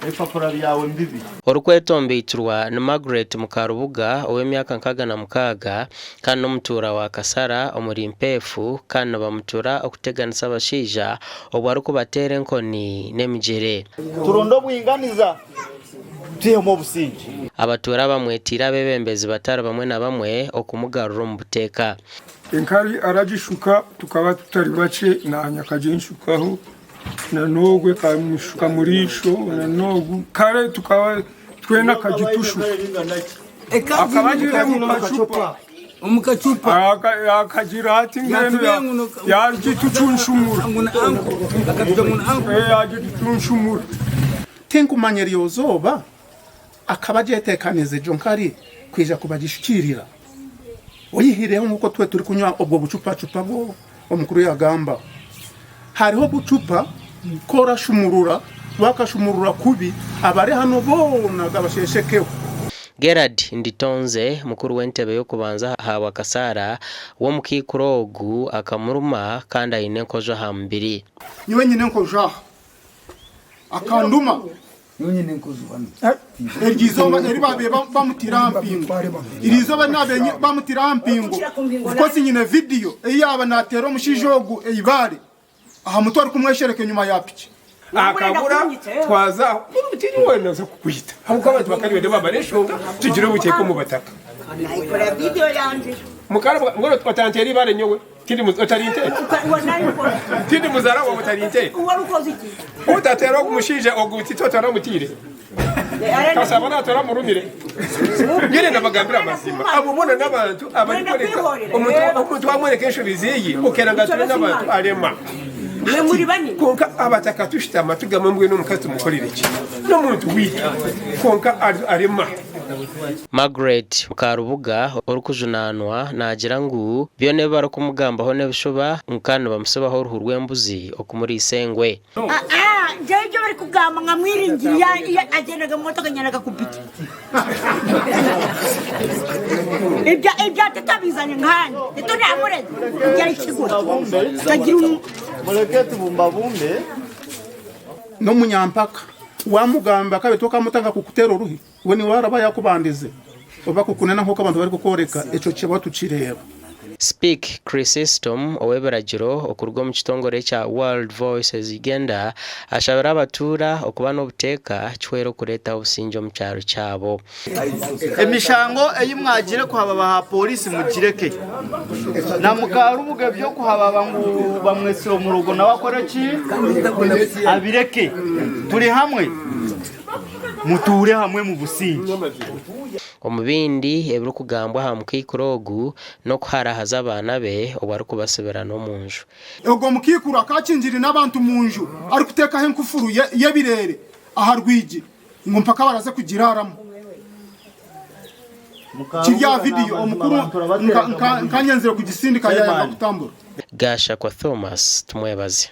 epapura byawe mbibi. Orukwetombe iturwa na Margaret Mukarubuga ow'emyaka 66 kandi n'omutura wa Kasara omuri Mpefu kandi bamutura okuteganisa abashija obwari kubatera enkoni n'emigere. Turondo bwinganiza tuyemo busingi. Abatura bamwetira abebembezi batara bamwe na bamwe okumugarura mu buteka. Enkari aragishuka tukaba tutari bace na nyakajinshukaho na nogwe kamushuka murisho na nogu kare tukaba twena kagitushu akabagire mu kacupa akagira ati ngene yagitucunshumura yagitucunshumura tenkumanya ryozoba akabajetekanize jonkari kwija kubagishikirira oyihireho nkuko twe turi kunywa obwo bucupa bwo omukuru yagamba hariho bucupa kora shumurura wakashumurura kubi abari hano bona gabasheshekeho. Gerard Nditonze mukuru w'entebe yo kubanza hawa Kasara wo mukikurogu akamuruma kandi ayine nkojo hambiri niwe nyine nkojo akanduma nyine nkojo bano egizo eri babe bamutirampingo irizo banabe bamutirampingo uko sinyine video eyaba natero mushijogu eyibare aha mutwari kumweshereke nyuma ya piki akabura twaza umutiri wena zo kukwita ahubwo abantu bakari bende babareshoga tugire ubukeko mu bataka nayikora video yanje mukarabwa ngoro twatanteri bare nyowe kindi mutarinte kindi muzara wa mutarinte warukoze iki utatero kumushije oguti totara mutire kasabana tora murumire nyine nabagambira amazima abo bona n'abantu abari koreka umuntu wamwereka inshuriziyi ukeranga turi n'abantu arema muri bani konka abataka tushitama tugamambwe n'umukati mukorire iki no muntu wita konka arema. Margaret Mukarubuga orukujunanwa nagira ngu byone barakumugamba ne bishoba nkana bamusobaho uruhu rw'embuzi okumuri isengwe. Jeje bari kugamba nkamwiringiye agendaga mu motoka nyanaga kupiki ibya tatabizanye nkani ito namureze byari kigura kagira Muleketi bumbe no munyampaka wamugamba kabetoka mutanga kukutera uruhi we ni waraba yakubandize oba kukunena nko abantu bari gukoreka eco kiba tucireba. Speak Chrysostom oweberagiro okurwa mu kitongore cya World Voices Uganda ashabara abatura okuba no buteka chwero kureta obusinjo mu cyaro cyabo. Emishango eyimwagire kuhaba ha polisi mugireke na Mukarubuga byo kuhaba bangu bamwesiro mu rugo na wakoreki abireke turi hamwe muture hamwe mu busingi. Omubindi eburu kugambwa ha mukikurogu no kuhara hazabana be obari kubasebera no munju ego mukikuru akakinjiri n'abantu munju ari kuteka he nkufuru yebirere aharwigi ngo mpaka baraze kugiraramo kijya video omukuru nkanyenzera ku gisindi kaya gutambura Gasha kwa Thomas tumwebaze.